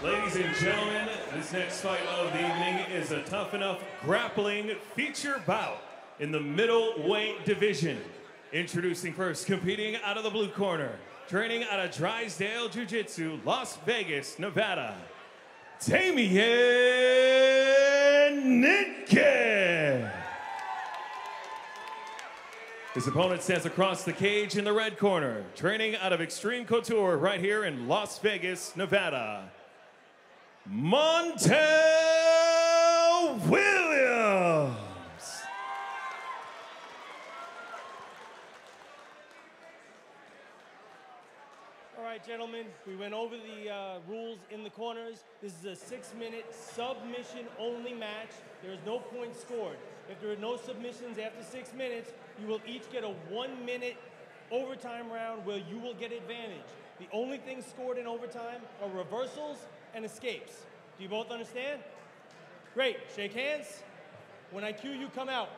Ladies and gentlemen, this next fight of the evening is a Tuff-N-Uff grappling feature bout in the middleweight division. Introducing first, competing out of the blue corner, training out of Drysdale Jiu-Jitsu, Las Vegas, Nevada, Damien Nitkin. His opponent stands across the cage in the red corner, training out of Extreme Couture right here in Las Vegas, Nevada, Montel Williams. All right, gentlemen, we went over the rules in the corners. This is a 6-minute submission-only match. There is no points scored. If there are no submissions after 6 minutes, you will each get a 1-minute overtime round where you will get advantage. The only thing scored in overtime are reversals and escapes. Do you both understand? Great, shake hands. When I cue you, come out.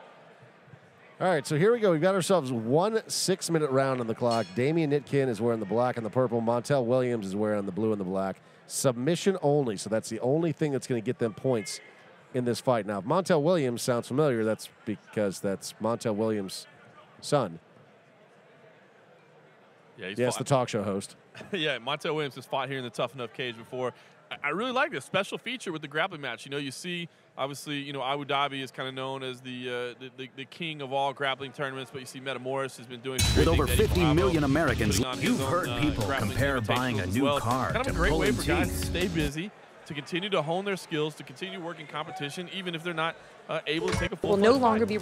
All right, so here we go. We've got ourselves one 6-minute round on the clock. Damien Nitkin is wearing the black and the purple. Montel Williams is wearing the blue and the black. Submission only, so that's the only thing that's going to get them points in this fight. Now, if Montel Williams sounds familiar, that's because that's Montel Williams' son. Yeah, yes, the talk show host. Yeah, Montel Williams has fought here in the Tuff-N-Uff cage before. I really like this special feature with the grappling match. You know, you see, obviously, you know, Abu Dhabi is kind of known as the king of all grappling tournaments, but you see Metamoris has been doing with over 50 million Americans. You've heard people compare buying a new car kind of a great way for guys to stay busy, to continue to hone their skills, to continue working competition, even if they're not able to take a full. Will no longer be.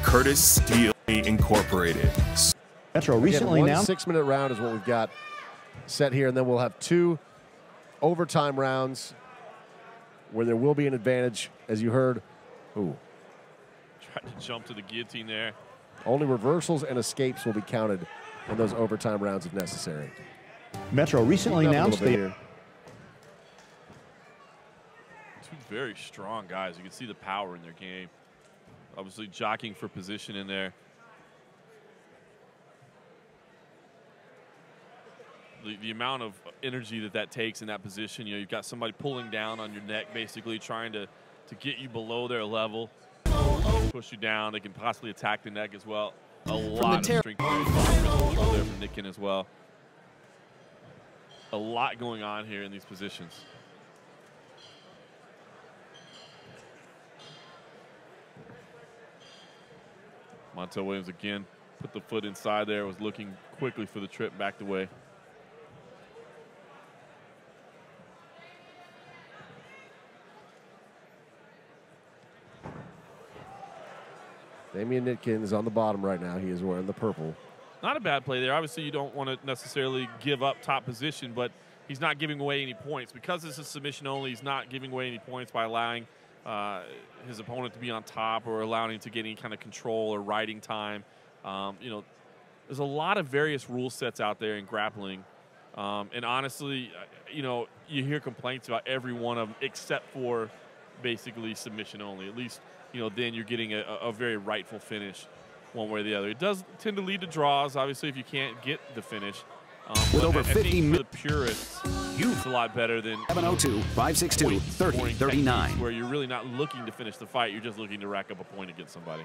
Curtis Steel Incorporated. Metro recently now. 6-minute round is what we've got set here, and then we'll have 2 overtime rounds where there will be an advantage, as you heard. Ooh. Tried to jump to the guillotine there. Only reversals and escapes will be counted in those overtime rounds if necessary. Metro recently announced Two very strong guys. You can see the power in their game. Obviously jockeying for position in there. The amount of energy that takes in that position, you know, you've got somebody pulling down on your neck, basically trying to get you below their level, push you down. They can possibly attack the neck as well. A lot of strength there from Nitkin as well. A lot going on here in these positions. Montel Williams again put the foot inside there, was looking quickly for the trip, backed away. Damien Nitkin is on the bottom right now. He is wearing the purple. Not a bad play there. Obviously, you don't want to necessarily give up top position, but he's not giving away any points. Because this is submission only, he's not giving away any points by allowing his opponent to be on top or allowing him to get any kind of control or riding time. You know, there's a lot of various rule sets out there in grappling. And honestly, you know, you hear complaints about every one of them except for basically submission only. At least, you know, then you're getting a very rightful finish one way or the other. It does tend to lead to draws, obviously, if you can't get the finish. With over 50 for the purists, it's a lot better than 702-562-3039, where you're really not looking to finish the fight. You're just looking to rack up a point against somebody.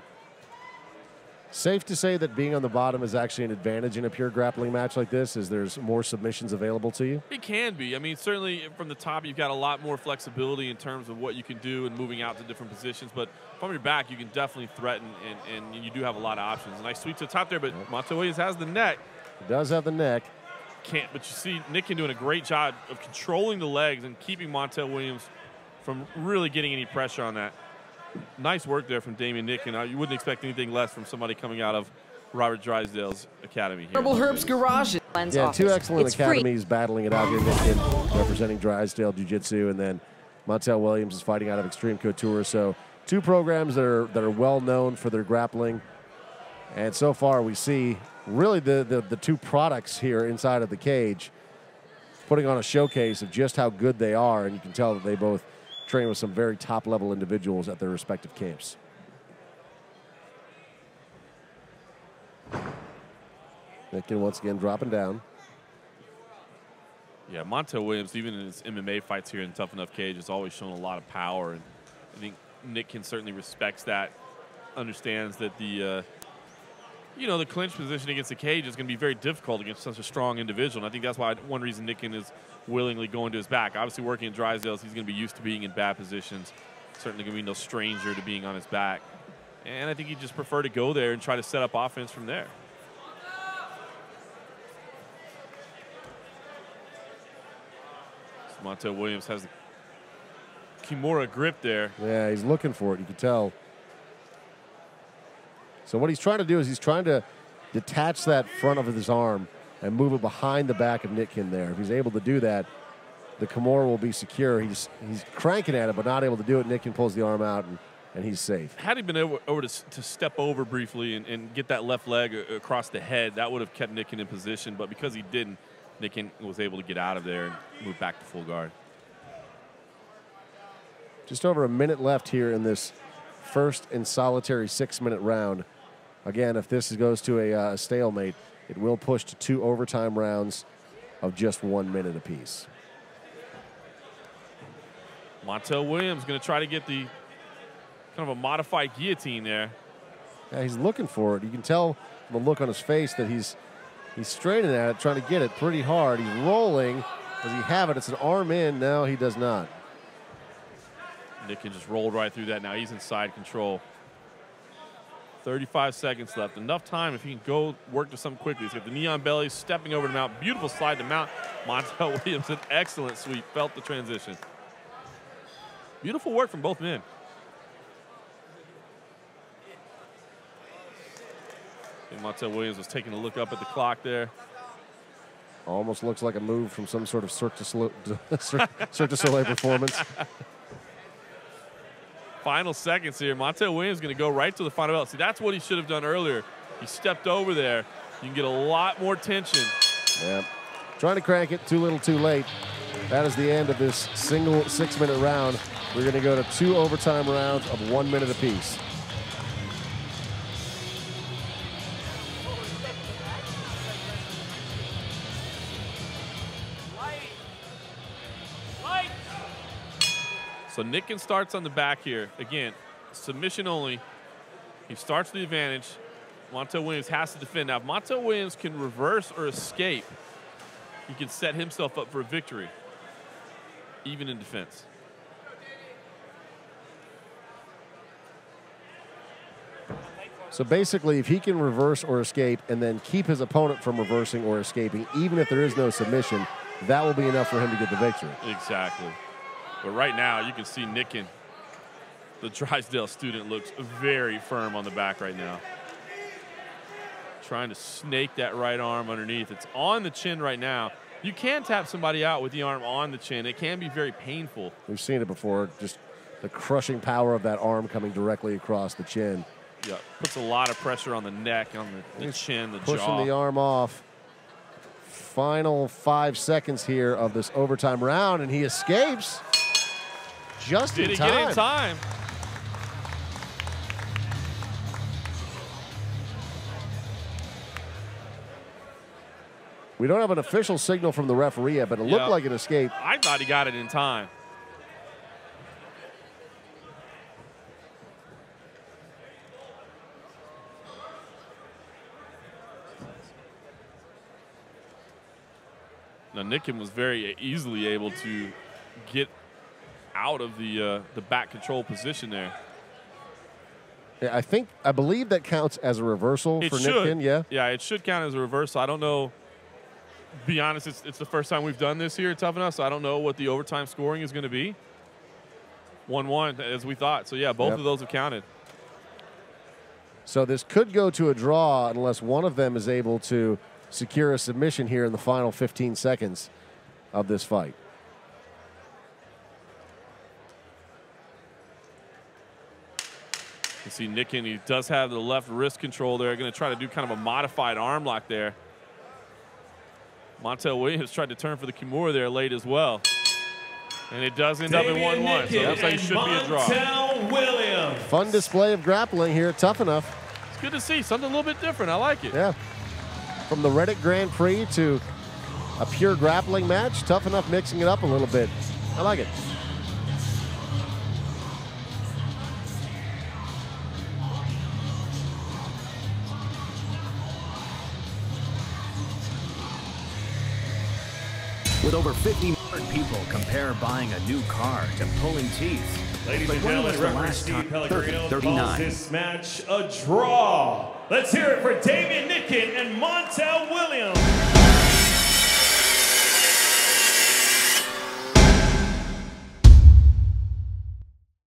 Safe to say that being on the bottom is actually an advantage in a pure grappling match like this, as there's more submissions available to you? It can be. I mean, certainly from the top, you've got a lot more flexibility in terms of what you can do and moving out to different positions. But from your back, you can definitely threaten, and you do have a lot of options. Nice sweep to the top there, but Montel Williams has the neck. He does have the neck. But you see Nitkin doing a great job of controlling the legs and keeping Montel Williams from really getting any pressure on that. Nice work there from Damien Nitkin. You wouldn't expect anything less from somebody coming out of Robert Drysdale's academy here. Herbal Herb's Garage. Yeah, 2 excellent academies battling it out here. Nitkin representing Drysdale Jiu-Jitsu, and then Montel Williams is fighting out of Extreme Couture. So 2 programs that are well known for their grappling. And so far we see really the 2 products here inside of the cage putting on a showcase of just how good they are, and you can tell that they both train with some very top-level individuals at their respective camps. Nitkin once again dropping down. Yeah, Montel Williams, even in his MMA fights here in Tuff-N-Uff cage, has always shown a lot of power, and I think Nitkin certainly respects that, understands that the the clinch position against the cage is going to be very difficult against such a strong individual, and I think that's why one reason Nitkin is willingly going to his back. Obviously, working in Drysdale's, he's going to be used to being in bad positions. Certainly going to be no stranger to being on his back, and I think he'd just prefer to go there and try to set up offense from there. Montel Williams has the Kimura grip there. Yeah, he's looking for it. You can tell. So what he's trying to do is he's trying to detach that front of his arm and move it behind the back of Nitkin there. If he's able to do that, the Kimura will be secure. He's cranking at it, but not able to do it. Nitkin pulls the arm out, and he's safe. Had he been able to step over briefly and get that left leg across the head, that would have kept Nitkin in position. But because he didn't, Nitkin was able to get out of there and move back to full guard. Just over a minute left here in this first and solitary 6-minute round. Again, if this goes to a stalemate, it will push to 2 overtime rounds of just 1 minute apiece. Montel Williams going to try to get the kind of a modified guillotine there. Yeah, he's looking for it. You can tell from the look on his face that he's straining at it, trying to get it pretty hard. He's rolling. Does he have it? It's an arm in. No, he does not. Nitkin just rolled right through that. Now he's in side control. 35 seconds left. Enough time if he can go work to something quickly. He's got the knee on belly, stepping over the mount. Beautiful slide to mount. Montel Williams, an excellent sweep. Felt the transition. Beautiful work from both men. I think Montel Williams was taking a look up at the clock there. Almost looks like a move from some sort of Cirque du Soleil performance. Final seconds here. Montel Williams going to go right to the final belt. See, that's what he should have done earlier. He stepped over there. You can get a lot more tension. Yeah. Trying to crank it, too little, too late. That is the end of this single 6-minute round. We're going to go to 2 overtime rounds of 1 minute apiece. So Nitkin starts on the back here. Again, submission only. He starts the advantage. Montel Williams has to defend. Now, if Montel Williams can reverse or escape, he can set himself up for a victory, even in defense. So basically, if he can reverse or escape and then keep his opponent from reversing or escaping, even if there is no submission, that will be enough for him to get the victory. Exactly. But right now, you can see Nitkin, the Drysdale student, looks very firm on the back right now. Trying to snake that right arm underneath. It's on the chin right now. You can tap somebody out with the arm on the chin. It can be very painful. We've seen it before, just the crushing power of that arm coming directly across the chin. Yeah, puts a lot of pressure on the neck, on the chin, the jaw. Pushing the arm off. Final 5 seconds here of this overtime round, and he escapes. Just in time. Did he get in time? We don't have an official signal from the referee yet, but it looked like an escape. I thought he got it in time. Now, Nitkin was very easily able to get out of the back control position there. Yeah, I believe that counts as a reversal for Nitkin. Yeah, it should count as a reversal. I don't know. Be honest, it's the first time we've done this here at Tuff-N-Uff, so I don't know what the overtime scoring is going to be. 1-1 as we thought. So yeah, both of those have counted. So this could go to a draw unless one of them is able to secure a submission here in the final 15 seconds of this fight. You see Nitkin, he does have the left wrist control there. Going to try to do kind of a modified arm lock there. Montel Williams tried to turn for the Kimura there late as well. And it does end up in 1-1. So that's how it should be a draw. Montel Williams. Fun display of grappling here at Tuff-N-Uff. It's good to see. Something a little bit different. I like it. Yeah. From the Reddit Grand Prix to a pure grappling match. Tuff-N-Uff mixing it up a little bit. I like it. With over 50 people compare buying a new car to pulling teeth. Ladies But and when gentlemen, was the referee last Steve time? Pellegrino 30, calls 39. this match a draw. Let's hear it for Damien, Nitkin, and Montel Williams.